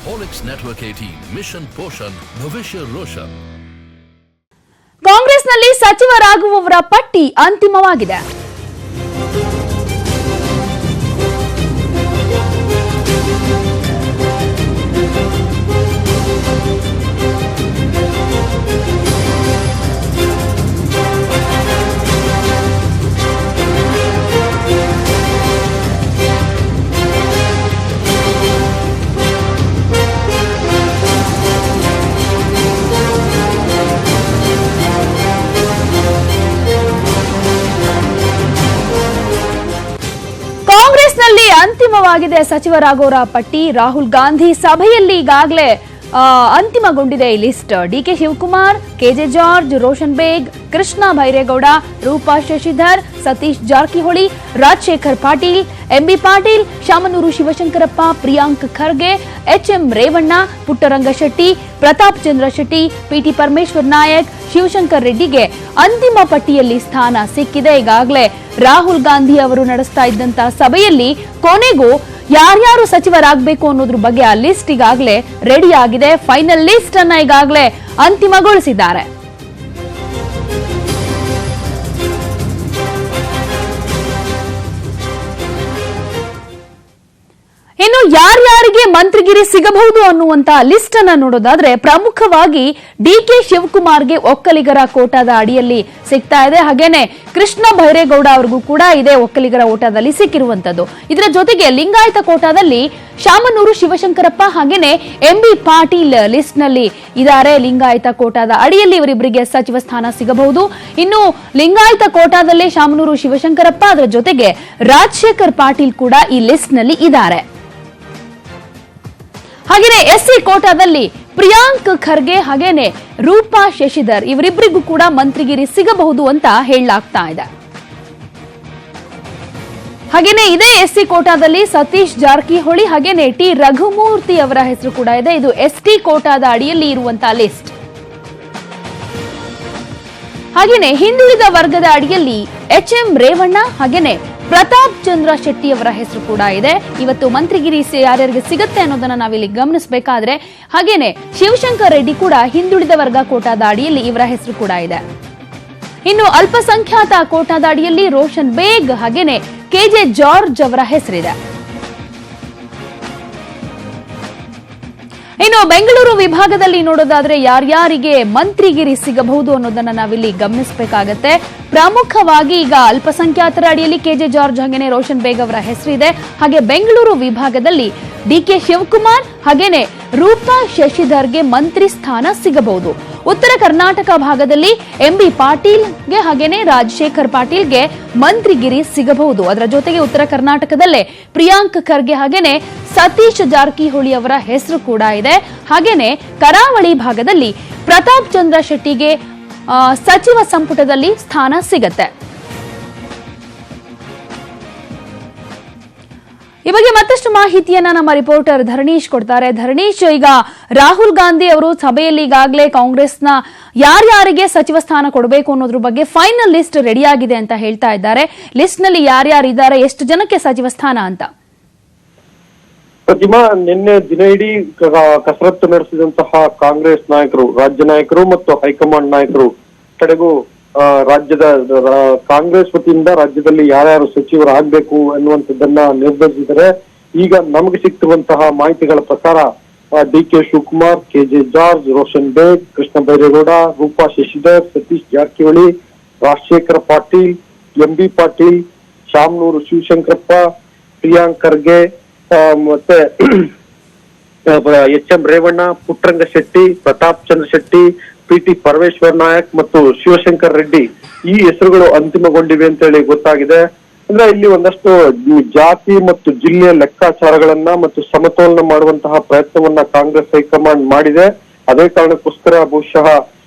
Olex Network 18 mission Poshan ಭವಿಷ್ಯ ರೋಷನ್. ಕಾಂಗ್ರೆಸ್ನಲ್ಲಿ ಸಚಿವರಾಗುವವರ ಪಟ್ಟಿ ಅಂತಿಮವಾಗಿದೆ. ಕಾಂಗ್ರೆಸ್ನಲ್ಲಿ ಅಂತಿಮವಾಗಿದೆ ಸಚಿವರಾಗೋರ ಪಟ್ಟಿ. ರಾಹುಲ್ ಗಾಂಧಿ ಸಭೆಯಲ್ಲಿ ಈಗಾಗಲೇ ಅಂತಿಮಗೊಂಡಿದೆ ಈ ಲಿಸ್ಟ್. ಡಿಕೆ ಶಿವಕುಮಾರ್, ಕೆಜೆ ಜಾರ್ಜ್, ರೋಷನ್ ಬೇಗ್, ಕೃಷ್ಣ ಬೈರೇಗೌಡ, ರೂಪಾ ಶಶಿಧರ್, ಸತೀಶ್ ಜಾರಕಿಹೊಳಿ, ರಾಜಶೇಖರ್ ಪಾಟೀಲ್, ಎಂಬಿ ಪಾಟೀಲ್, ಶಾಮನೂರು ಶಿವಶಂಕರಪ್ಪ, ಪ್ರಿಯಾಂಕ್ ಖರ್ಗೆ, ಎಚ್ಎಂ ರೇವಣ್ಣ, ಪುಟ್ಟರಂಗಶೆಟ್ಟಿ, ಪ್ರತಾಪ್ ಚಂದ್ರ ಶೆಟ್ಟಿ, ಪಿಟಿ ಪರಮೇಶ್ವರ್ ನಾಯಕ್, ಶಿವಶಂಕರ್ ರೆಡ್ಡಿಗೆ ಅಂತಿಮ ಪಟ್ಟಿಯಲ್ಲಿ ಸ್ಥಾನ ಸಿಕ್ಕಿದೆ. ಈಗಾಗಲೇ ರಾಹುಲ್ ಗಾಂಧಿ ಅವರು ನಡೆಸ್ತಾ ಇದ್ದಂತ ಸಭೆಯಲ್ಲಿ ಕೊನೆಗೂ ಯಾರ್ಯಾರು ಸಚಿವರಾಗಬೇಕು ಅನ್ನೋದ್ರ ಬಗ್ಗೆ ಆ ಲಿಸ್ಟ್ ಈಗಾಗಲೇ ರೆಡಿ ಆಗಿದೆ. ಫೈನಲ್ ಲಿಸ್ಟ್ ಅನ್ನ ಈಗಾಗಲೇ ಅಂತಿಮಗೊಳಿಸಿದ್ದಾರೆ. ಇನ್ನು ಯಾರ್ಯಾರಿಗೆ ಮಂತ್ರಿಗಿರಿ ಸಿಗಬಹುದು ಅನ್ನುವಂತ ಲಿಸ್ಟ್ ಅನ್ನ ನೋಡೋದಾದ್ರೆ ಪ್ರಮುಖವಾಗಿ ಡಿಕೆ ಶಿವಕುಮಾರ್ಗೆ ಒಕ್ಕಲಿಗರ ಕೋಟಾದ ಅಡಿಯಲ್ಲಿ ಸಿಗ್ತಾ ಇದೆ. ಹಾಗೇನೆ ಕೃಷ್ಣ ಬೈರೇಗೌಡ ಅವರಿಗೂ ಕೂಡ ಇದೆ ಒಕ್ಕಲಿಗರ ಓಟಾದಲ್ಲಿ ಸಿಕ್ಕಿರುವಂತದ್ದು. ಇದರ ಜೊತೆಗೆ ಲಿಂಗಾಯತ ಕೋಟಾದಲ್ಲಿ ಶಾಮನೂರು ಶಿವಶಂಕರಪ್ಪ ಹಾಗೇನೆ ಎಂಬಿ ಪಾಟೀಲ್ ಲಿಸ್ಟ್ ನಲ್ಲಿ ಇದ್ದಾರೆ. ಲಿಂಗಾಯತ ಕೋಟಾದ ಅಡಿಯಲ್ಲಿ ಇವರಿಬ್ಬರಿಗೆ ಸಚಿವ ಸ್ಥಾನ ಸಿಗಬಹುದು. ಇನ್ನು ಲಿಂಗಾಯತ ಕೋಟಾದಲ್ಲೇ ಶಾಮನೂರು ಶಿವಶಂಕರಪ್ಪ, ಅದರ ಜೊತೆಗೆ ರಾಜಶೇಖರ್ ಪಾಟೀಲ್ ಕೂಡ ಈ ಲಿಸ್ಟ್ ನಲ್ಲಿ ಇದ್ದಾರೆ. ಹಾಗೇನೆ ಎಸ್ಸಿ ಕೋಟಾದಲ್ಲಿ ಪ್ರಿಯಾಂಕ್ ಖರ್ಗೆ ಹಾಗೇನೆ ರೂಪಾ ಶಶಿಧರ್ ಇವರಿಬ್ಬರಿಗೂ ಕೂಡ ಮಂತ್ರಿಗಿರಿ ಸಿಗಬಹುದು ಅಂತ ಹೇಳಲಾಗ್ತಾ ಇದೆ. ಹಾಗೇನೆ ಇದೇ ಎಸ್ಸಿ ಕೋಟಾದಲ್ಲಿ ಸತೀಶ್ ಜಾರಕಿಹೊಳಿ ಹಾಗೇನೆ ಟಿ ರಘುಮೂರ್ತಿ ಅವರ ಹೆಸರು ಕೂಡ ಇದೆ. ಇದು ಎಸ್ಟಿ ಕೋಟಾದ ಅಡಿಯಲ್ಲಿ ಇರುವಂತಹ ಲಿಸ್ಟ್. ಹಾಗೇನೆ ಹಿಂದುಳಿದ ವರ್ಗದ ಅಡಿಯಲ್ಲಿ ಎಚ್ಎಂ ರೇವಣ್ಣ ಹಾಗೇನೆ ಪ್ರತಾಪ್ ಚಂದ್ರ ಶೆಟ್ಟಿ ಅವರ ಹೆಸರು ಕೂಡ ಇದೆ. ಇವತ್ತು ಮಂತ್ರಿಗಿರಿ ಯಾರ್ಯಾರಿಗೆ ಸಿಗುತ್ತೆ ಅನ್ನೋದನ್ನ ನಾವಿಲ್ಲಿ ಗಮನಿಸಬೇಕಾದ್ರೆ ಹಾಗೇನೆ ಶಿವಶಂಕರ್ ರೆಡ್ಡಿ ಕೂಡ ಹಿಂದುಳಿದ ವರ್ಗ ಕೋಟಾದ ಅಡಿಯಲ್ಲಿ ಇವರ ಹೆಸರು ಕೂಡ ಇದೆ. ಇನ್ನು ಅಲ್ಪಸಂಖ್ಯಾತ ಕೋಟಾದ ಅಡಿಯಲ್ಲಿ ರೋಷನ್ ಬೇಗ್ ಹಾಗೇನೆ ಕೆಜೆ ಜಾರ್ಜ್ ಅವರ ಹೆಸರಿದೆ. ಇನ್ನು ಬೆಂಗಳೂರು ವಿಭಾಗದಲ್ಲಿ ನೋಡೋದಾದ್ರೆ ಯಾರ್ಯಾರಿಗೆ ಮಂತ್ರಿಗಿರಿ ಸಿಗಬಹುದು ಅನ್ನೋದನ್ನ ನಾವಿಲ್ಲಿ ಗಮನಿಸಬೇಕಾಗತ್ತೆ. ಪ್ರಮುಖವಾಗಿ ಈಗ ಅಲ್ಪಸಂಖ್ಯಾತರ ಅಡಿಯಲ್ಲಿ ಕೆಜೆ ಜಾರ್ಜ್ ಹಾಗೇನೆ ರೋಷನ್ ಬೇಗ್ ಅವರ ಹೆಸರಿದೆ. ಹಾಗೆ ಬೆಂಗಳೂರು ವಿಭಾಗದಲ್ಲಿ ಡಿಕೆ ಶಿವಕುಮಾರ್ ಹಾಗೇನೆ ರೂಪಾ ಶಶಿಧರ್ಗೆ ಮಂತ್ರಿ ಸ್ಥಾನ ಸಿಗಬಹುದು. ಉತ್ತರ ಕರ್ನಾಟಕ ಭಾಗದಲ್ಲಿ ಎಂಬಿ ಪಾಟೀಲ್ಗೆ ಹಾಗೇನೆ ರಾಜಶೇಖರ್ ಪಾಟೀಲ್ಗೆ ಮಂತ್ರಿಗಿರಿ ಸಿಗಬಹುದು. ಅದರ ಜೊತೆಗೆ ಉತ್ತರ ಕರ್ನಾಟಕದಲ್ಲೇ ಪ್ರಿಯಾಂಕ್ ಖರ್ಗೆ ಹಾಗೇನೆ ಸತೀಶ್ ಜಾರಕಿಹೊಳಿ ಅವರ ಹೆಸರು ಕೂಡ ಇದೆ. ಹಾಗೇನೆ ಕರಾವಳಿ ಭಾಗದಲ್ಲಿ ಪ್ರತಾಪ್ ಚಂದ್ರ ಶೆಟ್ಟಿಗೆ ಸಚಿವ ಸಂಪುಟದಲ್ಲಿ ಸ್ಥಾನ ಸಿಗತ್ತೆ. ಈ ಬಗ್ಗೆ ಮತ್ತಷ್ಟು ಮಾಹಿತಿಯನ್ನ ನಮ್ಮ ರಿಪೋರ್ಟರ್ ಧರಣೀಶ್ ಕೊಡ್ತಾರೆ. ಧರಣೀಶ್, ಈಗ ರಾಹುಲ್ ಗಾಂಧಿ ಅವರು ಸಭೆಯಲ್ಲಿ ಈಗಾಗಲೇ ಕಾಂಗ್ರೆಸ್ನ ಯಾರ್ಯಾರಿಗೆ ಸಚಿವ ಸ್ಥಾನ ಕೊಡಬೇಕು ಅನ್ನೋದ್ರ ಬಗ್ಗೆ ಫೈನಲ್ ಲಿಸ್ಟ್ ರೆಡಿ ಆಗಿದೆ ಅಂತ ಹೇಳ್ತಾ ಇದ್ದಾರೆ. ಲಿಸ್ಟ್ ನಲ್ಲಿ ಯಾರ್ಯಾರಿದ್ದಾರೆ, ಎಷ್ಟು ಜನಕ್ಕೆ ಸಚಿವ ಸ್ಥಾನ ಅಂತ? ಪ್ರತಿಮಾ, ನಿನ್ನೆ ದಿನ ಇಡೀ ಕಸರತ್ತು ನಡೆಸಿದಂತಹ ಕಾಂಗ್ರೆಸ್ ನಾಯಕರು, ರಾಜ್ಯ ನಾಯಕರು ಮತ್ತು ಹೈಕಮಾಂಡ್ ನಾಯಕರು ಕಡೆಗೂ ರಾಜ್ಯದ ಕಾಂಗ್ರೆಸ್ ವತಿಯಿಂದ ರಾಜ್ಯದಲ್ಲಿ ಯಾರ್ಯಾರು ಸಚಿವರಾಗಬೇಕು ಅನ್ನುವಂಥದ್ದನ್ನ ನಿರ್ಧರಿಸಿದರೆ ಈಗ ನಮಗೆ ಸಿಕ್ತಿರುವಂತಹ ಮಾಹಿತಿಗಳ ಪ್ರಕಾರ ಡಿಕೆ ಶಿವಕುಮಾರ್, ಕೆಜೆ ಜಾರ್ಜ್, ರೋಷನ್ ಬೇಗ್, ಕೃಷ್ಣ ಬೈರೇಗೌಡ, ರೂಪಾ ಶಶಿಧರ್, ಸತೀಶ್ ಜಾರಕಿಹೊಳಿ, ರಾಜಶೇಖರ್ ಪಾಟೀಲ್, ಎಂಬಿ ಪಾಟೀಲ್, ಶಾಮನೂರು ಶಿವಶಂಕರಪ್ಪ, ಪ್ರಿಯಾಂಕ್ ಖರ್ಗೆ ಮತ್ತೆ ಎಚ್ಎಂ ರೇವಣ್ಣ, ಪುಟ್ಟರಂಗ ಶೆಟ್ಟಿ, ಪ್ರತಾಪ್ ಚಂದ್ರ ಶೆಟ್ಟಿ, ಪಿಟಿ ಪರಮೇಶ್ವರ್ ನಾಯಕ್ ಮತ್ತು ಶಿವಶಂಕರ್ ರೆಡ್ಡಿ ಈ ಹೆಸರುಗಳು ಅಂತಿಮಗೊಂಡಿವೆ ಅಂತ ಹೇಳಿ ಗೊತ್ತಾಗಿದೆ. ಅಂದ್ರೆ ಇಲ್ಲಿ ಒಂದಷ್ಟು ಜಾತಿ ಮತ್ತು ಜಿಲ್ಲೆಯ ಲೆಕ್ಕಾಚಾರಗಳನ್ನ ಮತ್ತು ಸಮತೋಲನ ಮಾಡುವಂತಹ ಪ್ರಯತ್ನವನ್ನ ಕಾಂಗ್ರೆಸ್ ಹೈಕಮಾಂಡ್ ಮಾಡಿದೆ. ಅದೇ ಕಾರಣಕ್ಕೋಸ್ಕರ ಬಹುಶಃ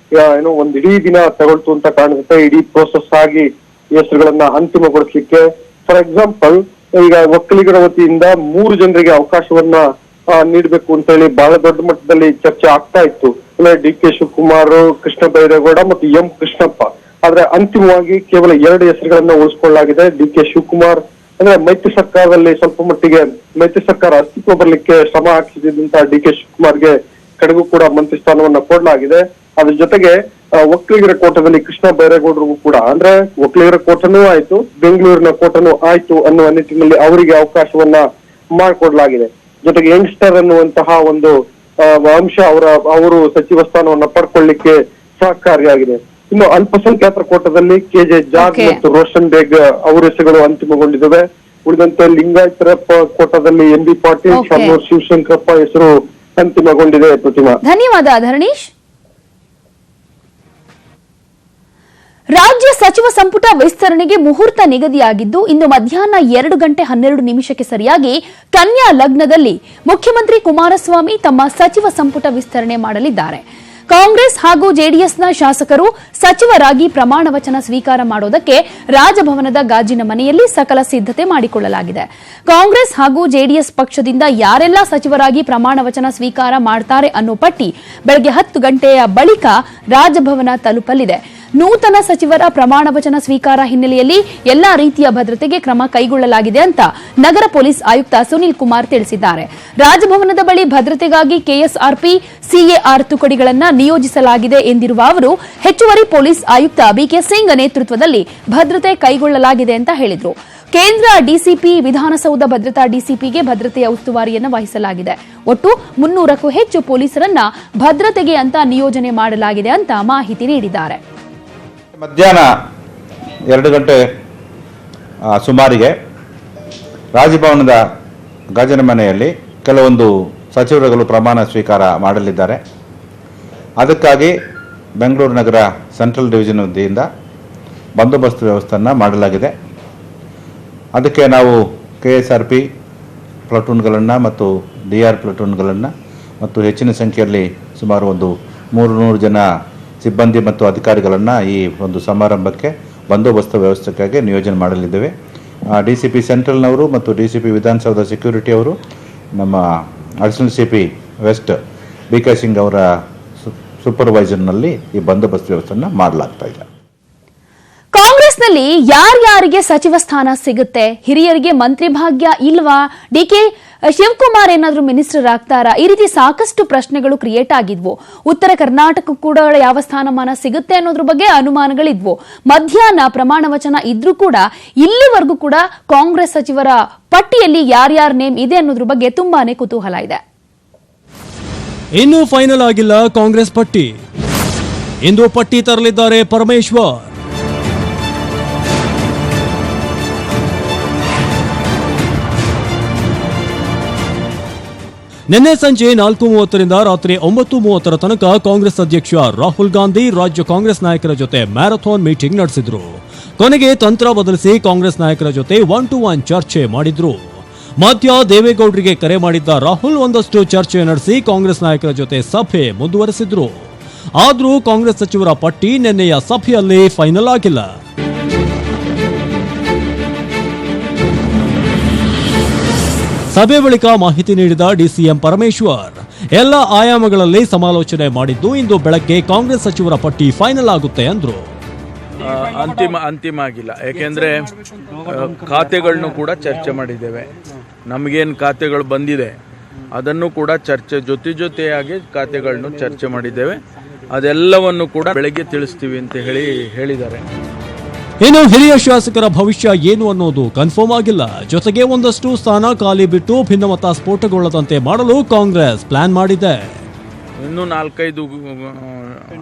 ಏನೋ ಒಂದ್ ಇಡೀ ದಿನ ತಗೊಳ್ತು ಅಂತ ಕಾಣಿಸುತ್ತೆ, ಇಡೀ ಪ್ರೋಸೆಸ್ ಆಗಿ ಹೆಸರುಗಳನ್ನ ಅಂತಿಮಗೊಳಿಸ್ಲಿಕ್ಕೆ. ಫಾರ್ ಎಕ್ಸಾಂಪಲ್, ಈಗ ಒಕ್ಕಲಿಗರ ವತಿಯಿಂದ 3 ಜನರಿಗೆ ಅವಕಾಶವನ್ನ ನೀಡಬೇಕು ಅಂತ ಹೇಳಿ ಬಹಳ ದೊಡ್ಡ ಮಟ್ಟದಲ್ಲಿ ಚರ್ಚೆ ಆಗ್ತಾ ಇತ್ತು. ಅಂದ್ರೆ ಡಿಕೆ ಶಿವಕುಮಾರ್, ಕೃಷ್ಣ ಬೈರೇಗೌಡ ಮತ್ತು ಎಂ ಕೃಷ್ಣಪ್ಪ. ಆದ್ರೆ ಅಂತಿಮವಾಗಿ ಕೇವಲ 2 ಹೆಸರುಗಳನ್ನ ಉಳಿಸ್ಕೊಳ್ಳಲಾಗಿದೆ. ಡಿಕೆ ಶಿವಕುಮಾರ್ ಅಂದ್ರೆ ಮೈತ್ರಿ ಸರ್ಕಾರದಲ್ಲಿ ಸ್ವಲ್ಪ ಮಟ್ಟಿಗೆ ಮೈತ್ರಿ ಸರ್ಕಾರ ಅಸ್ತಿತ್ವ ಬರ್ಲಿಕ್ಕೆ ಶ್ರಮ ಹಾಕಿದಂತ ಡಿ.ಕೆ. ಶಿವಕುಮಾರ್ಗೆ ಕಡೆಗೂ ಕೂಡ ಮಂತ್ರಿ ಸ್ಥಾನವನ್ನ ಕೊಡಲಾಗಿದೆ. ಅದ್ರ ಜೊತೆಗೆ ಒಕ್ಕಲಿಗರ ಕೋಟದಲ್ಲಿ ಕೃಷ್ಣ ಬೈರೇಗೌಡರಿಗೂ ಕೂಡ ಅಂದ್ರೆ ಒಕ್ಕಲಿಗರ ಕೋಟನೂ ಆಯ್ತು, ಬೆಂಗಳೂರಿನ ಕೋಟನೂ ಆಯ್ತು ಅನ್ನುವ ನಿಟ್ಟಿನಲ್ಲಿ ಅವರಿಗೆ ಅವಕಾಶವನ್ನ ಮಾಡಿಕೊಡ್ಲಾಗಿದೆ. ಜೊತೆಗೆ ಯಂಗ್ಸ್ಟರ್ ಅನ್ನುವಂತಹ ಒಂದು ಅಂಶ ಅವರು ಸಚಿವ ಸ್ಥಾನವನ್ನ ಪಡ್ಕೊಳ್ಳಿಕ್ಕೆ ಸಹಕಾರಿಯಾಗಿದೆ. ಇನ್ನು ಅಲ್ಪಸಂಖ್ಯಾತರ ಕೋಟದಲ್ಲಿ ಕೆ.ಜೆ. ಜಾರ್ಜ್ ಮತ್ತು ರೋಷನ್ ಬೇಗ್ ಅವರ ಹೆಸರುಗಳು ಅಂತಿಮಗೊಂಡಿದ್ದಾವೆ. ಉಳಿದಂತೆ ಲಿಂಗಾಯತರ ಕೋಟದಲ್ಲಿ ಎಂ.ಬಿ. ಪಾಟೀಲ್, ಶಾಮನೂರ್ ಶಿವಶಂಕರಪ್ಪ ಹೆಸರು ಅಂತಿಮಗೊಂಡಿದೆ. ಪ್ರತಿಮಾ, ಧನ್ಯವಾದ ಧರಣೀಶ್. ರಾಜ್ಯ ಸಚಿವ ಸಂಪುಟ ವಿಸ್ತರಣೆಗೆ ಮುಹೂರ್ತ ನಿಗದಿಯಾಗಿದ್ದು ಇಂದು ಮಧ್ಯಾಹ್ನ 2:12 ಸರಿಯಾಗಿ ಕನ್ಯಾ ಲಗ್ನದಲ್ಲಿ ಮುಖ್ಯಮಂತ್ರಿ ಕುಮಾರಸ್ವಾಮಿ ತಮ್ಮ ಸಚಿವ ಸಂಪುಟ ವಿಸ್ತರಣೆ ಮಾಡಲಿದ್ದಾರೆ. ಕಾಂಗ್ರೆಸ್ ಹಾಗೂ ಜೆಡಿಎಸ್ನ ಶಾಸಕರು ಸಚಿವರಾಗಿ ಪ್ರಮಾಣ ವಚನ ಸ್ವೀಕಾರ ಮಾಡೋದಕ್ಕೆ ರಾಜಭವನದ ಗಾಜಿನ ಮನೆಯಲ್ಲಿ ಸಕಲ ಸಿದ್ದತೆ ಮಾಡಿಕೊಳ್ಳಲಾಗಿದೆ. ಕಾಂಗ್ರೆಸ್ ಹಾಗೂ ಜೆಡಿಎಸ್ ಪಕ್ಷದಿಂದ ಯಾರೆಲ್ಲ ಸಚಿವರಾಗಿ ಪ್ರಮಾಣ ವಚನ ಸ್ವೀಕಾರ ಮಾಡ್ತಾರೆ ಅನ್ನೋ ಪಟ್ಟಿ ಬೆಳಗ್ಗೆ 10 ಗಂಟೆಯ ಬಳಿಕ ರಾಜಭವನ ತಲುಪಲಿದೆ. ನೂತನ ಸಚಿವರ ಪ್ರಮಾಣ ವಚನ ಸ್ವೀಕಾರ ಹಿನ್ನೆಲೆಯಲ್ಲಿ ಎಲ್ಲಾ ರೀತಿಯ ಭದ್ರತೆಗೆ ಕ್ರಮ ಕೈಗೊಳ್ಳಲಾಗಿದೆ ಅಂತ ನಗರ ಪೊಲೀಸ್ ಆಯುಕ್ತ ಸುನಿಲ್ ಕುಮಾರ್ ತಿಳಿಸಿದ್ದಾರೆ. ರಾಜಭವನದ ಬಳಿ ಭದ್ರತೆಗಾಗಿ ಕೆಎಸ್ಆರ್ಪಿ, ಸಿಎಆರ್ ತುಕಡಿಗಳನ್ನು ನಿಯೋಜಿಸಲಾಗಿದೆ ಎಂದಿರುವ ಅವರು ಹೆಚ್ಚುವರಿ ಪೊಲೀಸ್ ಆಯುಕ್ತ ಬಿಕೆ ಸಿಂಗ್ ನೇತೃತ್ವದಲ್ಲಿ ಭದ್ರತೆ ಕೈಗೊಳ್ಳಲಾಗಿದೆ ಅಂತ ಹೇಳಿದರು. ಕೇಂದ್ರ ಡಿಸಿಪಿ, ವಿಧಾನಸೌಧ ಭದ್ರತಾ ಡಿಸಿಪಿಗೆ ಭದ್ರತೆಯ ಉಸ್ತುವಾರಿಯನ್ನು ವಹಿಸಲಾಗಿದೆ. ಒಟ್ಟು 300ಕ್ಕೂ ಹೆಚ್ಚು ಪೊಲೀಸರನ್ನ ಭದ್ರತೆಗೆ ಅಂತ ನಿಯೋಜನೆ ಮಾಡಲಾಗಿದೆ ಅಂತ ಮಾಹಿತಿ ನೀಡಿದ್ದಾರೆ. ಮಧ್ಯಾಹ್ನ 2 ಗಂಟೆ ಸುಮಾರಿಗೆ ರಾಜಭವನದ ಗಾಜಿನ ಮನೆಯಲ್ಲಿ ಕೆಲವೊಂದು ಸಚಿವರುಗಳು ಪ್ರಮಾಣ ಸ್ವೀಕಾರ ಮಾಡಲಿದ್ದಾರೆ. ಅದಕ್ಕಾಗಿ ಬೆಂಗಳೂರು ನಗರ ಸೆಂಟ್ರಲ್ ಡಿವಿಷನ್ ವತಿಯಿಂದ ಬಂದೋಬಸ್ತ್ ವ್ಯವಸ್ಥೆಯನ್ನು ಮಾಡಲಾಗಿದೆ. ಅದಕ್ಕೆ ನಾವು KSRP ಪ್ಲಟೂನ್ಗಳನ್ನು ಮತ್ತು DR ಪ್ಲಟೂನ್ಗಳನ್ನು ಮತ್ತು ಹೆಚ್ಚಿನ ಸಂಖ್ಯೆಯಲ್ಲಿ ಸುಮಾರು ಒಂದು 300 ಜನ ಸಿಬ್ಬಂದಿ ಮತ್ತು ಅಧಿಕಾರಿಗಳನ್ನು ಈ ಒಂದು ಸಮಾರಂಭಕ್ಕೆ ಬಂದೋಬಸ್ತ್ ವ್ಯವಸ್ಥೆಗಾಗಿ ನಿಯೋಜನೆ ಮಾಡಲಿದ್ದೇವೆ. DCP ಸೆಂಟ್ರಲ್ನವರು ಮತ್ತು DCP ವಿಧಾನಸೌಧ ಸೆಕ್ಯೂರಿಟಿ ಅವರು, ನಮ್ಮ additional CP west BK Singh ಅವರ ಸೂಪರ್ವೈಸರ್ನಲ್ಲಿ ಈ ಬಂದೋಬಸ್ತ್ ವ್ಯವಸ್ಥೆಯನ್ನು ಮಾಡಲಾಗ್ತಾ ಇದೆ. ಕಾಂಗ್ರೆಸ್ನಲ್ಲಿ ಯಾರ್ಯಾರಿಗೆ ಸಚಿವ ಸ್ಥಾನ ಸಿಗುತ್ತೆ? ಹಿರಿಯರಿಗೆ ಮಂತ್ರಿ ಭಾಗ್ಯ ಇಲ್ವಾ? ಡಿಕೆ ಶಿವಕುಮಾರ್ ಏನಾದರೂ ಮಿನಿಸ್ಟರ್ ಆಗ್ತಾರಾ? ಈ ರೀತಿ ಸಾಕಷ್ಟು ಪ್ರಶ್ನೆಗಳು ಕ್ರಿಯೇಟ್ ಆಗಿದ್ವು. ಉತ್ತರ ಕರ್ನಾಟಕ ಕೂಡ ಯಾವ ಸ್ಥಾನಮಾನ ಸಿಗುತ್ತೆ ಅನ್ನೋದ್ರ ಬಗ್ಗೆ ಅನುಮಾನಗಳಿದ್ವು. ಮಧ್ಯಾಹ್ನ ಪ್ರಮಾಣ ವಚನ ಇದ್ರೂ ಕೂಡ ಇಲ್ಲಿವರೆಗೂ ಕೂಡ ಕಾಂಗ್ರೆಸ್ ಸಚಿವರ ಪಟ್ಟಿಯಲ್ಲಿ ಯಾರ್ಯಾರ ನೇಮ್ ಇದೆ ಅನ್ನೋದ್ರ ಬಗ್ಗೆ ತುಂಬಾನೇ ಕುತೂಹಲ ಇದೆ. ಇನ್ನೂ ಫೈನಲ್ ಆಗಿಲ್ಲ ಕಾಂಗ್ರೆಸ್ ಪಟ್ಟಿ. ಇಂದು ಪಟ್ಟಿ ತರಲಿದ್ದಾರೆ ಪರಮೇಶ್ವರ್. ನಿನ್ನೆ ಸಂಜೆ 4:30ರಿಂದ ರಾತ್ರಿ 9:30 ತನಕ ಕಾಂಗ್ರೆಸ್ ಅಧ್ಯಕ್ಷ ರಾಹುಲ್ ಗಾಂಧಿ ರಾಜ್ಯ ಕಾಂಗ್ರೆಸ್ ನಾಯಕರ ಜೊತೆ ಮ್ಯಾರಥಾನ್ ಮೀಟಿಂಗ್ ನಡೆಸಿದ್ರು. ಕೊನೆಗೆ ತಂತ್ರ ಬದಲಿಸಿ ಕಾಂಗ್ರೆಸ್ ನಾಯಕರ ಜೊತೆ 1-to-1 ಚರ್ಚೆ ಮಾಡಿದ್ರು. ಮಧ್ಯ ದೇವೇಗೌಡರಿಗೆ ಕರೆ ಮಾಡಿದ್ದ ರಾಹುಲ್ ಒಂದಷ್ಟು ಚರ್ಚೆ ನಡೆಸಿ ಕಾಂಗ್ರೆಸ್ ನಾಯಕರ ಜೊತೆ ಸಭೆ ಮುಂದುವರೆಸಿದ್ರು. ಆದರೂ ಕಾಂಗ್ರೆಸ್ ಸಚಿವರ ಪಟ್ಟಿ ನಿನ್ನೆಯ ಸಭೆಯಲ್ಲಿ ಫೈನಲ್ ಆಗಿಲ್ಲ. ಸಭೆ ಬಳಿಕ ಮಾಹಿತಿ ನೀಡಿದ ಡಿಸಿಎಂ ಪರಮೇಶ್ವರ್ ಎಲ್ಲ ಆಯಾಮಗಳಲ್ಲಿ ಸಮಾಲೋಚನೆ ಮಾಡಿದ್ದು ಇಂದು ಬೆಳಗ್ಗೆ ಕಾಂಗ್ರೆಸ್ ಸಚಿವರ ಪಟ್ಟಿ ಫೈನಲ್ ಆಗುತ್ತೆ ಅಂದ್ರು. ಅಂತಿಮ ಆಗಿಲ್ಲ, ಯಾಕೆಂದ್ರೆ ಖಾತೆಗಳನ್ನು ಕೂಡ ಚರ್ಚೆ ಮಾಡಿದ್ದೇವೆ. ನಮಗೇನು ಖಾತೆಗಳು ಬಂದಿದೆ ಅದನ್ನು ಕೂಡ ಚರ್ಚೆ ಜೊತೆಯಾಗಿ ಖಾತೆಗಳನ್ನು ಚರ್ಚೆ ಮಾಡಿದ್ದೇವೆ. ಅದೆಲ್ಲವನ್ನು ಕೂಡ ಬೆಳಗ್ಗೆ ತಿಳಿಸ್ತೀವಿ ಅಂತ ಹೇಳಿದ್ದಾರೆ. ಇನ್ನು ಹಿರಿಯ ಶಾಸಕರ ಭವಿಷ್ಯ ಏನು ಅನ್ನೋದು ಕನ್ಫರ್ಮ್ ಆಗಿಲ್ಲ. ಜೊತೆಗೆ ಒಂದಷ್ಟು ಸ್ಥಾನ ಖಾಲಿ ಬಿಟ್ಟು ಭಿನ್ನಮತ ಸ್ಫೋಟಗೊಳ್ಳದಂತೆ ಮಾಡಲು ಕಾಂಗ್ರೆಸ್ ಪ್ಲಾನ್ ಮಾಡಿದೆ. ಇನ್ನೂ 4-5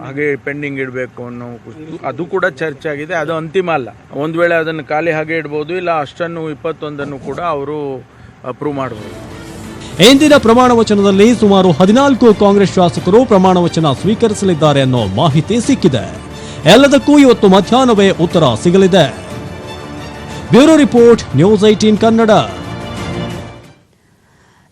ಹಾಗೆ ಪೆಂಡಿಂಗ್ ಇಡಬೇಕು ಅನ್ನೋ ಅದು ಕೂಡ ಚರ್ಚೆ ಆಗಿದೆ. ಅದು ಅಂತಿಮ ಅಲ್ಲ. ಒಂದು ವೇಳೆ ಅದನ್ನು ಖಾಲಿ ಹಾಗೆ ಇಡಬಹುದು, ಇಲ್ಲ ಅಷ್ಟನ್ನು 21 ಕೂಡ ಅವರು ಅಪ್ರೂವ್ ಮಾಡಬಹುದು. ಇಂದಿನ ಪ್ರಮಾಣ ವಚನದಲ್ಲಿ ಸುಮಾರು 14 ಕಾಂಗ್ರೆಸ್ ಶಾಸಕರು ಪ್ರಮಾಣ ವಚನ ಸ್ವೀಕರಿಸಲಿದ್ದಾರೆ ಅನ್ನೋ ಮಾಹಿತಿ ಸಿಕ್ಕಿದೆ. ಎಲ್ಲದಕ್ಕೂ ಇವತ್ತು ಮಧ್ಯಾಹ್ನವೇ ಉತ್ತರ ಸಿಗಲಿದೆ. Bureau report, news 18 Kannada.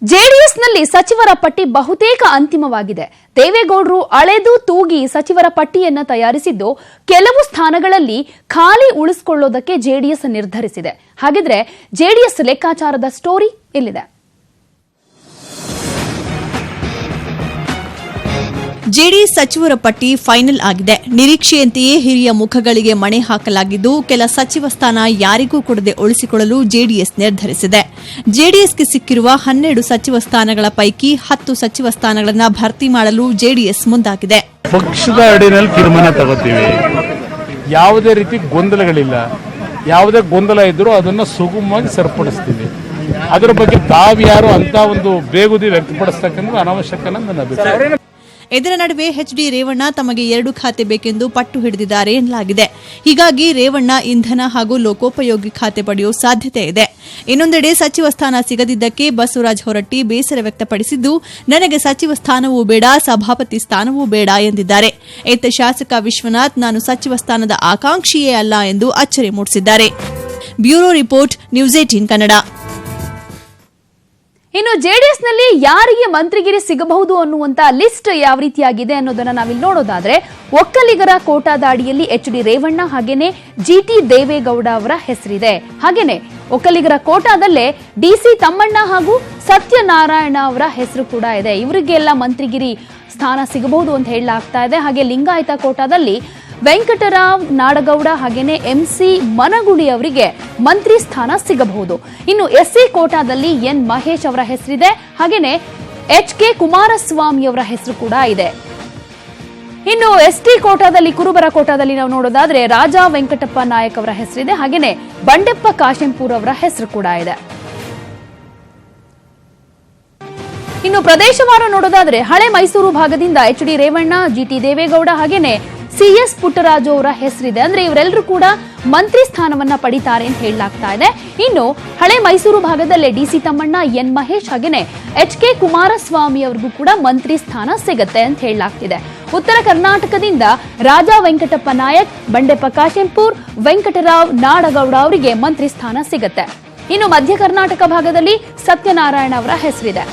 ಜೆಡಿಎಸ್ನಲ್ಲಿ ಸಚಿವರ ಪಟ್ಟಿ ಬಹುತೇಕ ಅಂತಿಮವಾಗಿದೆ. ದೇವೇಗೌಡರು ಅಳೆದು ತೂಗಿ ಸಚಿವರ ಪಟ್ಟಿಯನ್ನ ತಯಾರಿಸಿದ್ದು, ಕೆಲವು ಸ್ಥಾನಗಳಲ್ಲಿ ಖಾಲಿ ಉಳಿಸಿಕೊಳ್ಳೋದಕ್ಕೆ ಜೆಡಿಎಸ್ ನಿರ್ಧರಿಸಿದೆ. ಹಾಗಿದ್ರೆ ಜೆಡಿಎಸ್ ಲೆಕ್ಕಾಚಾರದ ಸ್ಟೋರಿ ಇಲ್ಲಿದೆ. ಜೆಡಿಎಸ್ ಸಚಿವರ ಪಟ್ಟಿ ಫೈನಲ್ ಆಗಿದೆ. ನಿರೀಕ್ಷೆಯಂತೆಯೇ ಹಿರಿಯ ಮುಖಗಳಿಗೆ ಮಣೆ ಹಾಕಲಾಗಿದ್ದು, ಕೆಲ ಸಚಿವ ಸ್ಥಾನ ಯಾರಿಗೂ ಕೊಡದೆ ಉಳಿಸಿಕೊಳ್ಳಲು ಜೆಡಿಎಸ್ ನಿರ್ಧರಿಸಿದೆ. ಜೆಡಿಎಸ್ಗೆ ಸಿಕ್ಕಿರುವ 12 ಸಚಿವ ಸ್ಥಾನಗಳ ಪೈಕಿ 10 ಸಚಿವ ಸ್ಥಾನಗಳನ್ನು ಭರ್ತಿ ಮಾಡಲು ಜೆಡಿಎಸ್ ಮುಂದಾಗಿದೆ. ಪಕ್ಷದ ಅಡಿನಲ್ಲಿ ತೀರ್ಮಾನ ತಗೋತೀವಿ. ಯಾವುದೇ ರೀತಿ ಗೊಂದಲಗಳಿಲ್ಲ. ಯಾವುದೇ ಗೊಂದಲ ಇದ್ರೂ ಅದನ್ನು ಸುಗಮವಾಗಿ ಸರಿಪಡಿಸ್ತೀವಿ. ಅದರ ಬಗ್ಗೆ ತಾವ್ಯಾರು ಅಂತ ಒಂದು ಬೇಗುದಿ ವ್ಯಕ್ತಪಡಿಸ್ತಕ್ಕಂಥ ಅನಾವಶ್ಯಕ ನನ್ನ ಅಭಿಪ್ರಾಯ. ಇದರ ನಡುವೆ ಎಚ್ಡಿ ರೇವಣ್ಣ ತಮಗೆ 2 ಖಾತೆ ಬೇಕೆಂದು ಪಟ್ಟು ಹಿಡಿದಿದ್ದಾರೆ ಎನ್ನಲಾಗಿದೆ. ಹೀಗಾಗಿ ರೇವಣ್ಣ ಇಂಧನ ಹಾಗೂ ಲೋಕೋಪಯೋಗಿ ಖಾತೆ ಪಡೆಯುವ ಸಾಧ್ಯತೆ ಇದೆ. ಇನ್ನೊಂದೆಡೆ ಸಚಿವ ಸ್ಥಾನ ಸಿಗದಿದ್ದಕ್ಕೆ ಬಸವರಾಜ ಹೊರಟ್ಟಿ ಬೇಸರ ವ್ಯಕ್ತಪಡಿಸಿದ್ದು, ನನಗೆ ಸಚಿವ ಸ್ಥಾನವೂ ಬೇಡ, ಸಭಾಪತಿ ಸ್ಥಾನವೂ ಬೇಡ ಎಂದಿದ್ದಾರೆ. ಇತ್ತ ಶಾಸಕ ವಿಶ್ವನಾಥ್, ನಾನು ಸಚಿವ ಸ್ಥಾನದ ಆಕಾಂಕ್ಷಿಯೇ ಅಲ್ಲ ಎಂದು ಅಚ್ಚರಿ ಮೂಡಿಸಿದ್ದಾರೆ. Bureau report, news 18 Kannada. ಇನ್ನು ಜೆಡಿಎಸ್ನಲ್ಲಿ ಯಾರಿಗೆ ಮಂತ್ರಿಗಿರಿ ಸಿಗಬಹುದು ಅನ್ನುವಂತ ಲಿಸ್ಟ್ ಯಾವ ರೀತಿಯಾಗಿದೆ ಅನ್ನೋದನ್ನ ನಾವಿಲ್ಲಿ ನೋಡೋದಾದ್ರೆ, ಒಕ್ಕಲಿಗರ ಕೋಟಾದ ಅಡಿಯಲ್ಲಿ ಎಚ್ಡಿ ರೇವಣ್ಣ ಹಾಗೇನೆ ಜಿಟಿ ದೇವೇಗೌಡ ಅವರ ಹೆಸರಿದೆ. ಹಾಗೇನೆ ಒಕ್ಕಲಿಗರ ಕೋಟಾದಲ್ಲೇ ಡಿಸಿ ತಮ್ಮಣ್ಣ ಹಾಗೂ ಸತ್ಯನಾರಾಯಣ ಅವರ ಹೆಸರು ಕೂಡ ಇದೆ. ಇವರಿಗೆಲ್ಲ ಮಂತ್ರಿಗಿರಿ ಸ್ಥಾನ ಸಿಗಬಹುದು ಅಂತ ಹೇಳಲಾಗ್ತಾ ಇದೆ. ಹಾಗೆ ಲಿಂಗಾಯತ ಕೋಟಾದಲ್ಲಿ ವೆಂಕಟರಾವ್ ನಾಡಗೌಡ ಹಾಗೇನೆ ಎಂಸಿ ಮನಗುಳಿ ಅವರಿಗೆ ಮಂತ್ರಿ ಸ್ಥಾನ ಸಿಗಬಹುದು. ಇನ್ನು ಎಸ್ಸಿ ಕೋಟಾದಲ್ಲಿ ಎನ್ ಮಹೇಶ್ ಅವರ ಹೆಸರಿದೆ. ಹಾಗೇನೆ ಎಚ್ಕೆ ಕುಮಾರಸ್ವಾಮಿ ಅವರ ಹೆಸರು ಕೂಡ ಇದೆ. ಇನ್ನು ಎಸ್ಟಿ ಕೋಟಾದಲ್ಲಿ, ಕುರುಬರ ಕೋಟಾದಲ್ಲಿ ನಾವು ನೋಡೋದಾದ್ರೆ ರಾಜಾ ವೆಂಕಟಪ್ಪ ನಾಯಕ್ ಅವರ ಹೆಸರಿದೆ. ಹಾಗೇನೆ ಬಂಡೆಪ್ಪ ಕಾಶೆಂಪೂರ್ ಅವರ ಹೆಸರು ಕೂಡ ಇದೆ. ಇನ್ನು ಪ್ರದೇಶವಾರು ನೋಡೋದಾದ್ರೆ ಹಳೆ ಮೈಸೂರು ಭಾಗದಿಂದ ಎಚ್ಡಿ ರೇವಣ್ಣ, ಜಿಟಿ ದೇವೇಗೌಡ ಹಾಗೇನೆ ಸಿಎಸ್ ಪುಟ್ಟರಾಜು ಅವರ ಹೆಸರಿದೆ. ಅಂದ್ರೆ ಇವರೆಲ್ಲರೂ ಕೂಡ ಮಂತ್ರಿ ಸ್ಥಾನವನ್ನ ಪಡಿತಾರೆ ಅಂತ ಹೇಳಲಾಗ್ತಾ ಇದೆ. ಇನ್ನು ಹಳೆ ಮೈಸೂರು ಭಾಗದಲ್ಲೇ ಡಿಸಿ ತಮ್ಮಣ್ಣ, ಎನ್ ಮಹೇಶ್ ಹಾಗೇನೆ ಎಚ್ಕೆ ಕುಮಾರಸ್ವಾಮಿ ಅವರಿಗೂ ಕೂಡ ಮಂತ್ರಿ ಸ್ಥಾನ ಸಿಗುತ್ತೆ ಅಂತ ಹೇಳಲಾಗ್ತಿದೆ. ಉತ್ತರ ಕರ್ನಾಟಕದಿಂದ ರಾಜಾ ವೆಂಕಟಪ್ಪ ನಾಯಕ್, ಬಂಡೆಪ್ಪ ಕಾಶೆಂಪೂರ್, ವೆಂಕಟರಾವ್ ನಾಡಗೌಡ ಅವರಿಗೆ ಮಂತ್ರಿ ಸ್ಥಾನ ಸಿಗುತ್ತೆ. ಇನ್ನು ಮಧ್ಯ ಕರ್ನಾಟಕ ಭಾಗದಲ್ಲಿ ಸತ್ಯನಾರಾಯಣ ಅವರ ಹೆಸರಿದೆ.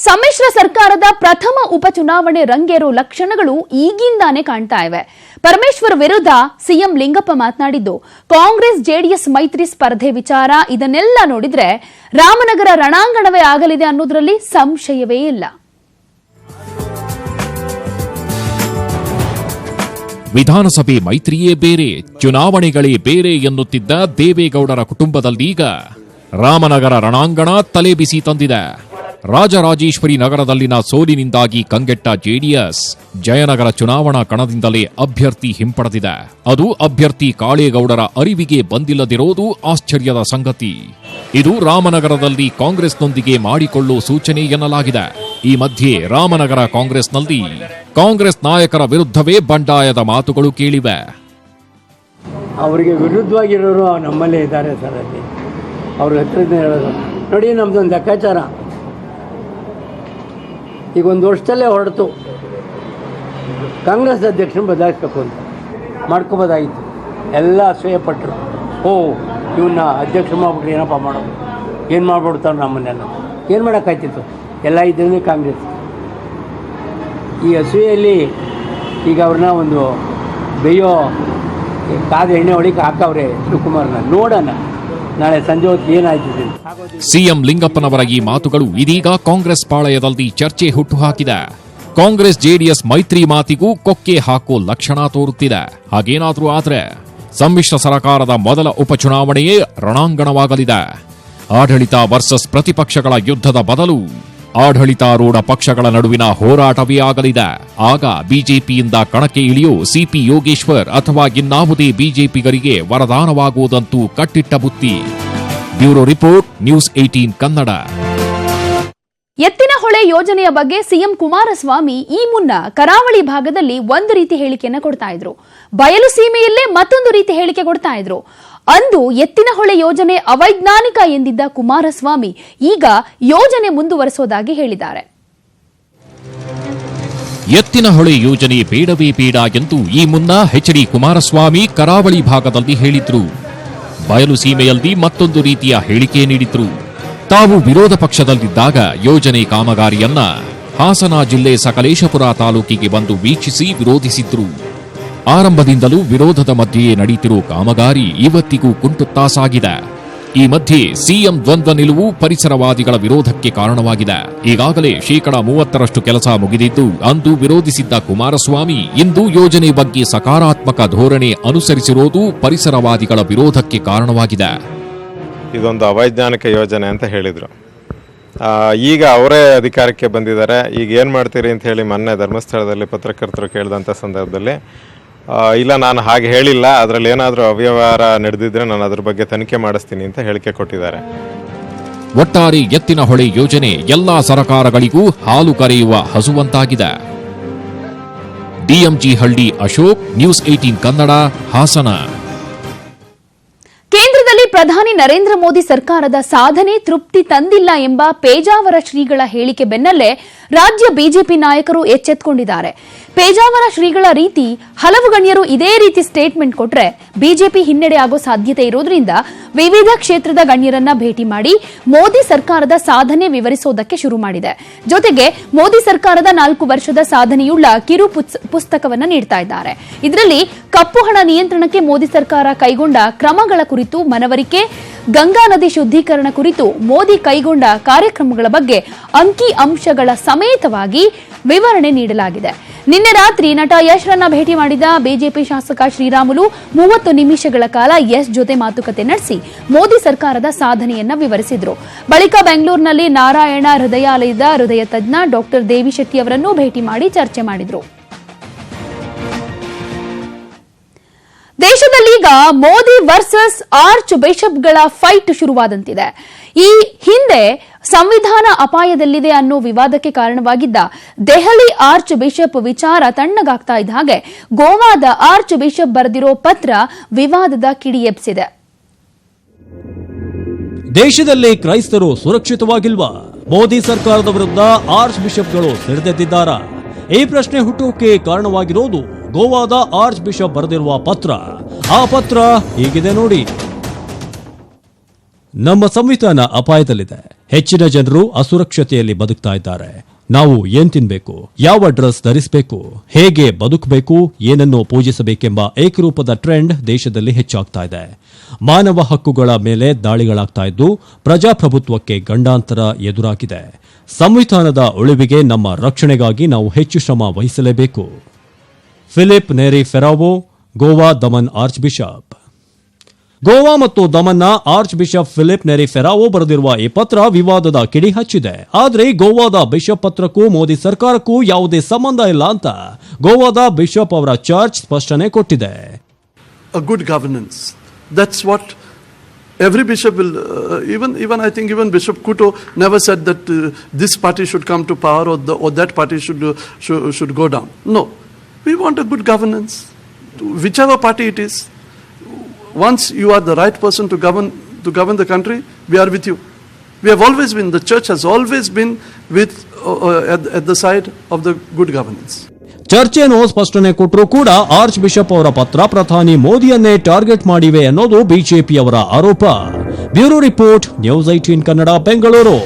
ಸಮ್ಮಿಶ್ರ ಸರ್ಕಾರದ ಪ್ರಥಮ ಉಪಚುನಾವಣೆ ರಂಗೇರೋ ಲಕ್ಷಣಗಳು ಈಗಿಂದಾನೇ ಕಾಣ್ತಾ ಇವೆ. ಪರಮೇಶ್ವರ್ ವಿರುದ್ಧ ಸಿಎಂ ಲಿಂಗಪ್ಪ ಮಾತನಾಡಿದ್ದು, ಕಾಂಗ್ರೆಸ್ ಜೆಡಿಎಸ್ ಮೈತ್ರಿ ಸ್ಪರ್ಧೆ ವಿಚಾರ ಇದನ್ನೆಲ್ಲ ನೋಡಿದ್ರೆ ರಾಮನಗರ ರಣಾಂಗಣವೇ ಆಗಲಿದೆ ಅನ್ನೋದ್ರಲ್ಲಿ ಸಂಶಯವೇ ಇಲ್ಲ. ವಿಧಾನಸಭೆ ಮೈತ್ರಿಯೇ ಬೇರೆ, ಚುನಾವಣೆಗಳೇ ಬೇರೆ ಎನ್ನುತ್ತಿದ್ದ ದೇವೇಗೌಡರ ಕುಟುಂಬದಲ್ಲೀಗ ರಾಮನಗರ ರಣಾಂಗಣ ತಲೆಬಿಸಿ ತಂದಿದೆ. ರಾಜರಾಜೇಶ್ವರಿ ನಗರದಲ್ಲಿನ ಸೋಲಿನಿಂದಾಗಿ ಕಂಗೆಟ್ಟ ಜೆಡಿಎಸ್ ಜಯನಗರ ಚುನಾವಣಾ ಕಣದಿಂದಲೇ ಅಭ್ಯರ್ಥಿ ಹಿಂಪಡೆದಿದೆ. ಅದು ಅಭ್ಯರ್ಥಿ ಕಾಳೇಗೌಡರ ಅರಿವಿಗೆ ಬಂದಿಲ್ಲದಿರೋದು ಆಶ್ಚರ್ಯದ ಸಂಗತಿ. ಇದು ರಾಮನಗರದಲ್ಲಿ ಕಾಂಗ್ರೆಸ್ನೊಂದಿಗೆ ಮಾಡಿಕೊಳ್ಳುವ ಸೂಚನೆ ಎನ್ನಲಾಗಿದೆ. ಈ ಮಧ್ಯೆ ರಾಮನಗರ ಕಾಂಗ್ರೆಸ್ನಲ್ಲಿ ಕಾಂಗ್ರೆಸ್ ನಾಯಕರ ವಿರುದ್ಧವೇ ಬಂಡಾಯದ ಮಾತುಗಳು ಕೇಳಿವೆ. ಅವರಿಗೆ ವಿರುದ್ಧವಾಗಿರೋರು ನಮ್ಮಲ್ಲೇ ಇದ್ದಾರೆ ಸರ್. ಅಲ್ಲಿ ಅವ್ರ ಹತ್ರದಿಂದ ಹೇಳೋದು ನೋಡಿ, ನಮ್ದೊಂದು ಲೆಕ್ಕಾಚಾರ ಈಗ 1 ವರ್ಷದಲ್ಲೇ ಹೊರಡ್ತು. ಕಾಂಗ್ರೆಸ್ ಅಧ್ಯಕ್ಷನ ಬದಲಾಯಿಸ್ಬೇಕು ಅಂತ ಮಾಡ್ಕೋಬೋದಾಗಿತ್ತು. ಎಲ್ಲ ಅಸೂಯೆಪಟ್ಟರು. ಇವನ್ನ ಅಧ್ಯಕ್ಷ ಮಾಡ್ಬಿಟ್ರೆ ಏನಪ್ಪ ಮಾಡೋದು, ಏನು ಮಾಡ್ಬಿಡ್ತಾರೆ ನಮ್ಮನ್ನೆಲ್ಲ, ಏನು ಮಾಡೋಕ್ಕಾಯ್ತಿತ್ತು, ಎಲ್ಲ ಇದ್ದರೆ ಕಾಂಗ್ರೆಸ್. ಈ ಅಸೂಯೆಯಲ್ಲಿ ಈಗ ಅವ್ರನ್ನ ಒಂದು ಬೇಯೋ ಕಾದ ಎಣ್ಣೆ ಹೊಡಿಕೆ ಹಾಕವ್ರೆ ಶಿವಕುಮಾರ್ನ. ನೋಡೋಣ ನಾಳೆ ಸಂಜೆ ಹೊತ್ತು ಏನಾಯ್ತಿದೆ. ಸಿಎಂ ಲಿಂಗಪ್ಪನವರ ಈ ಮಾತುಗಳು ಇದೀಗ ಕಾಂಗ್ರೆಸ್ ಪಾಳಯದಲ್ಲಿ ಚರ್ಚೆ ಹುಟ್ಟುಹಾಕಿದೆ. ಕಾಂಗ್ರೆಸ್ ಜೆಡಿಎಸ್ ಮೈತ್ರಿ ಮಾತಿಗೂ ಕೊಕ್ಕೆ ಹಾಕೋ ಲಕ್ಷಣ ತೋರುತ್ತಿದೆ. ಹಾಗೇನಾದ್ರೂ ಆದ್ರೆ ಸಮ್ಮಿಶ್ರ ಸರ್ಕಾರದ ಮೊದಲ ಉಪಚುನಾವಣೆಯೇ ರಣಾಂಗಣವಾಗಲಿದೆ. ಆಡಳಿತ ವರ್ಸಸ್ ಪ್ರತಿಪಕ್ಷಗಳ ಯುದ್ಧದ ಬದಲು ಆಡಳಿತಾರೂಢ ಪಕ್ಷಗಳ ನಡುವಿನ ಹೋರಾಟವೇ ಆಗಲಿದೆ. ಆಗ ಬಿಜೆಪಿಯಿಂದ ಕಣಕ್ಕೆ ಇಳಿಯೋ ಸಿಪಿ ಯೋಗೇಶ್ವರ್ ಅಥವಾ ಇನ್ನಾವುದೇ ಬಿಜೆಪಿಗರಿಗೆ ವರದಾನವಾಗುವುದಂತೂ ಕಟ್ಟಿಟ್ಟ ಬುತ್ತಿ. Bureau report, news 18 Kannada. Yettinahole ಯೋಜನೆಯ ಬಗ್ಗೆ ಸಿಎಂ ಕುಮಾರಸ್ವಾಮಿ ಈ ಮುನ್ನ ಕರಾವಳಿ ಭಾಗದಲ್ಲಿ ಒಂದು ರೀತಿ ಹೇಳಿಕೆಯನ್ನು ಕೊಡ್ತಾ ಇದ್ರು, ಬಯಲು ಸೀಮೆಯಲ್ಲೇ ಮತ್ತೊಂದು ರೀತಿ ಹೇಳಿಕೆ ಕೊಡ್ತಾ ಇದ್ರು. ಅಂದು ಎತ್ತಿನಹೊಳೆ ಯೋಜನೆ ಅವೈಜ್ಞಾನಿಕ ಎಂದಿದ್ದ ಕುಮಾರಸ್ವಾಮಿ ಈಗ ಯೋಜನೆ ಮುಂದುವರೆಸೋದಾಗಿ ಹೇಳಿದ್ದಾರೆ. ಎತ್ತಿನಹೊಳೆ ಯೋಜನೆ ಬೇಡವೇ ಬೇಡ ಎಂದು ಈ ಮುನ್ನ ಎಚ್ಡಿ ಕುಮಾರಸ್ವಾಮಿ ಕರಾವಳಿ ಭಾಗದಲ್ಲಿ ಹೇಳಿದ್ರು. ಬಯಲು ಸೀಮೆಯಲ್ಲಿ ಮತ್ತೊಂದು ರೀತಿಯ ಹೇಳಿಕೆ ನೀಡಿದ್ರು. ತಾವು ವಿರೋಧ ಪಕ್ಷದಲ್ಲಿದ್ದಾಗ ಯೋಜನೆ ಕಾಮಗಾರಿಯನ್ನ ಹಾಸನ ಜಿಲ್ಲೆ ಸಕಲೇಶಪುರ ತಾಲೂಕಿಗೆ ಬಂದು ವೀಕ್ಷಿಸಿ ವಿರೋಧಿಸಿದ್ರು. ಆರಂಭದಿಂದಲೂ ವಿರೋಧದ ಮಧ್ಯೆಯೇ ನಡೆಯುತ್ತಿರುವ ಕಾಮಗಾರಿ ಇವತ್ತಿಗೂ ಕುಂಟುತ್ತಾ ಸಾಗಿದೆ. ಈ ಮಧ್ಯೆ ಸಿಎಂ ದ್ವಂದ್ವ ನಿಲುವು ಪರಿಸರವಾದಿಗಳ ವಿರೋಧಕ್ಕೆ ಕಾರಣವಾಗಿದೆ. ಈಗಾಗಲೇ 30% ಕೆಲಸ ಮುಗಿದಿದ್ದು, ಅಂದು ವಿರೋಧಿಸಿದ್ದ ಕುಮಾರಸ್ವಾಮಿ ಇಂದು ಯೋಜನೆ ಬಗ್ಗೆ ಸಕಾರಾತ್ಮಕ ಧೋರಣೆ ಅನುಸರಿಸಿರುವುದು ಪರಿಸರವಾದಿಗಳ ವಿರೋಧಕ್ಕೆ ಕಾರಣವಾಗಿದೆ. ಇದೊಂದು ಅವೈಜ್ಞಾನಿಕ ಯೋಜನೆ ಅಂತ ಹೇಳಿದರು. ಈಗ ಅವರೇ ಅಧಿಕಾರಕ್ಕೆ ಬಂದಿದ್ದಾರೆ. ಈಗ ಏನು ಮಾಡ್ತೀರಿ ಅಂತ ಹೇಳಿ ಮೊನ್ನೆ ಧರ್ಮಸ್ಥಳದಲ್ಲಿ ಪತ್ರಕರ್ತರು ಕೇಳಿದಂಥ ಸಂದರ್ಭದಲ್ಲಿ ಇಲ್ಲ, ನಾನು ಹಾಗೆ ಹೇಳಿಲ್ಲ, ಅದರಲ್ಲಿ ಏನಾದರೂ ಅವ್ಯವಹಾರ ನಡೆದಿದ್ರೆ ನಾನು ಅದ್ರ ಬಗ್ಗೆ ತನಿಖೆ ಮಾಡಿಸ್ತೀನಿ ಅಂತ ಹೇಳಿಕೆ ಕೊಟ್ಟಿದ್ದಾರೆ. ಒಟ್ಟಾರೆ ಎತ್ತಿನಹೊಳೆ ಯೋಜನೆ ಎಲ್ಲಾ ಸರಕಾರಗಳಿಗೂ ಹಾಲು ಕರೆಯುವ ಹಸುವಂತಾಗಿದೆ. ಡಿಎಂಜಿ ಹಳ್ಳಿ ಅಶೋಕ್, ನ್ಯೂಸ್ 18 ಕನ್ನಡ, ಹಾಸನ. ಕೇಂದ್ರದಲ್ಲಿ ಪ್ರಧಾನಿ ನರೇಂದ್ರ ಮೋದಿ ಸರ್ಕಾರದ ಸಾಧನೆ ತೃಪ್ತಿ ತಂದಿಲ್ಲ ಎಂಬ ಪೇಜಾವರ ಶ್ರೀಗಳ ಹೇಳಿಕೆ ಬೆನ್ನಲ್ಲೇ ರಾಜ್ಯ ಬಿಜೆಪಿ ನಾಯಕರು ಎಚ್ಚೆತ್ತುಕೊಂಡಿದ್ದಾರೆ. ಪೇಜಾವರ ಶ್ರೀಗಳ ರೀತಿ ಹಲವು ಗಣ್ಯರು ಇದೇ ರೀತಿ ಸ್ಟೇಟ್ಮೆಂಟ್ ಕೊಟ್ರೆ ಬಿಜೆಪಿ ಹಿನ್ನಡೆ ಆಗೋ ಸಾಧ್ಯತೆ ಇರೋದ್ರಿಂದ ವಿವಿಧ ಕ್ಷೇತ್ರದ ಗಣ್ಯರನ್ನ ಭೇಟಿ ಮಾಡಿ ಮೋದಿ ಸರ್ಕಾರದ ಸಾಧನೆ ವಿವರಿಸೋದಕ್ಕೆ ಶುರು ಮಾಡಿದೆ. ಜೊತೆಗೆ ಮೋದಿ ಸರ್ಕಾರದ 4 ವರ್ಷದ ಸಾಧನೆಯುಳ್ಳ ಕಿರು ಪುಸ್ತಕವನ್ನ ನೀಡ್ತಾ ಇದ್ದಾರೆ. ಇದರಲ್ಲಿ ಕಪ್ಪು ಹಣ ನಿಯಂತ್ರಣಕ್ಕೆ ಮೋದಿ ಸರ್ಕಾರ ಕೈಗೊಂಡ ಕ್ರಮಗಳ ಕುರಿತು ಮನವರಿಕೆ, ಗಂಗಾ ನದಿ ಶುದ್ಧೀಕರಣ ಕುರಿತು ಮೋದಿ ಕೈಗೊಂಡ ಕಾರ್ಯಕ್ರಮಗಳ ಬಗ್ಗೆ ಅಂಕಿ ಅಂಶಗಳ ಸಮೇತವಾಗಿ ವಿವರಣೆ ನೀಡಲಾಗಿದೆ. ನಿನ್ನೆ ರಾತ್ರಿ ನಟ ಯಶ್ರನ್ನ ಭೇಟಿ ಮಾಡಿದ ಬಿಜೆಪಿ ಶಾಸಕ ಶ್ರೀರಾಮುಲು 30 ನಿಮಿಷಗಳ ಕಾಲ ಯಶ್ ಜೊತೆ ಮಾತುಕತೆ ನಡೆಸಿ ಮೋದಿ ಸರ್ಕಾರದ ಸಾಧನೆಯನ್ನ ವಿವರಿಸಿದ್ರು. ಬಳಿಕ ಬೆಂಗಳೂರಿನಲ್ಲಿ ನಾರಾಯಣ ಹೃದಯಾಲಯದ ಹೃದಯ ತಜ್ಞ ಡಾಕ್ಟರ್ ದೇವಿ ಶೆಟ್ಟಿ ಅವರನ್ನು ಭೇಟಿ ಮಾಡಿ ಚರ್ಚೆ ಮಾಡಿದ್ರು. ದೇಶದಲ್ಲೀಗ ಮೋದಿ ವರ್ಸಸ್ ಆರ್ಚ್ ಬಿಷಪ್ಗಳ ಫೈಟ್ ಶುರುವಾದಂತಿದೆ. ಈ ಹಿಂದೆ ಸಂವಿಧಾನ ಅಪಾಯದಲ್ಲಿದೆ ಅನ್ನೋ ವಿವಾದಕ್ಕೆ ಕಾರಣವಾಗಿದ್ದ ದೆಹಲಿ ಆರ್ಚ್ ಬಿಷಪ್ ವಿಚಾರ ತಣ್ಣಗಾಗ್ತಾ ಇದ್ದ ಹಾಗೆ ಗೋವಾದ ಆರ್ಚ್ ಬಿಷಪ್ ಬರೆದಿರೋ ಪತ್ರ ವಿವಾದದ ಕಿಡಿ ಎಬ್ಬಿಸಿದೆ. ದೇಶದಲ್ಲಿ ಕ್ರೈಸ್ತರು ಸುರಕ್ಷಿತವಾಗಿಲ್ವಾ? ಮೋದಿ ಸರ್ಕಾರದ ವಿರುದ್ಧ ಆರ್ಚ್ ಬಿಷಪ್ಗಳು ಸಿಡಿದೆದ್ದಿದ್ದಾರಾ? ಈ ಪ್ರಶ್ನೆ ಹುಟ್ಟೋಕೆ ಕಾರಣವಾಗಿರೋದು ಗೋವಾದ ಆರ್ಚ್ ಬಿಷಪ್ ಬರೆದಿರುವ ಪತ್ರ. ಆ ಪತ್ರ ಹೀಗಿದೆ ನೋಡಿ. ನಮ್ಮ ಸಂವಿಧಾನ ಅಪಾಯದಲ್ಲಿದೆ. ಹೆಚ್ಚಿನ ಜನರು ಅಸುರಕ್ಷತೆಯಲ್ಲಿ ಬದುಕ್ತಾ ಇದ್ದಾರೆ. ನಾವು ಏನ್ ತಿನ್ಬೇಕು, ಯಾವ ಡ್ರೆಸ್ ಧರಿಸಬೇಕು, ಹೇಗೆ ಬದುಕಬೇಕು, ಏನನ್ನು ಪೂಜಿಸಬೇಕೆಂಬ ಏಕರೂಪದ ಟ್ರೆಂಡ್ ದೇಶದಲ್ಲಿ ಹೆಚ್ಚಾಗ್ತಾ ಇದೆ. ಮಾನವ ಹಕ್ಕುಗಳ ಮೇಲೆ ದಾಳಿಗಳಾಗ್ತಾ ಇದ್ದು ಪ್ರಜಾಪ್ರಭುತ್ವಕ್ಕೆ ಗಂಡಾಂತರ ಎದುರಾಗಿದೆ. ಸಂವಿಧಾನದ ಉಳಿವಿಗೆ, ನಮ್ಮ ರಕ್ಷಣೆಗಾಗಿ ನಾವು ಹೆಚ್ಚು ಶ್ರಮ ವಹಿಸಲೇಬೇಕು. Filipe Neri Ferrao, Goa Daman archbishop. ಗೋವಾ ಮತ್ತು ದಮನ್ನ ಆರ್ಚ್ ಬಿಷಪ್ ಫಿಲಿಪ್ ನೆರಿ ಫೆರಾವೋ ಬರೆದಿರುವ ಈ ಪತ್ರ ವಿವಾದದ ಕಿಡಿ ಹಚ್ಚಿದೆ. ಆದರೆ ಗೋವಾದ ಬಿಷಪ್ ಪತ್ರಕ್ಕೂ ಮೋದಿ ಸರ್ಕಾರಕ್ಕೂ ಯಾವುದೇ ಸಂಬಂಧ ಇಲ್ಲ ಅಂತ ಗೋವಾದ ಬಿಷಪ್ ಅವರ ಚರ್ಚ್ ಸ್ಪಷ್ಟನೆ ಕೊಟ್ಟಿದೆ. A good governance. That's what every bishop will, even I think even Bishop Kuto never said that this party should come to power or that party should go down. No, we want a good governance, whichever party it is. Once you are the right person to govern the country, we are with you. We have always been. The church has always been with at the side of the good governance. ಚರ್ಚೆಯನ್ನು ಸ್ಪಷ್ಟನೆ ಕೊಟ್ಟರೂ ಕೂಡ arch bishop ಅವರ ಪತ್ರ ಪ್ರಧಾನಿ ಮೋದಿಯನ್ನೇ target ಮಾಡಿವೆ ಅನ್ನೋದು ಬಿಜೆಪಿಯವರ ಆರೋಪ. Bureau report, news 18 Kannada, Bengaluru.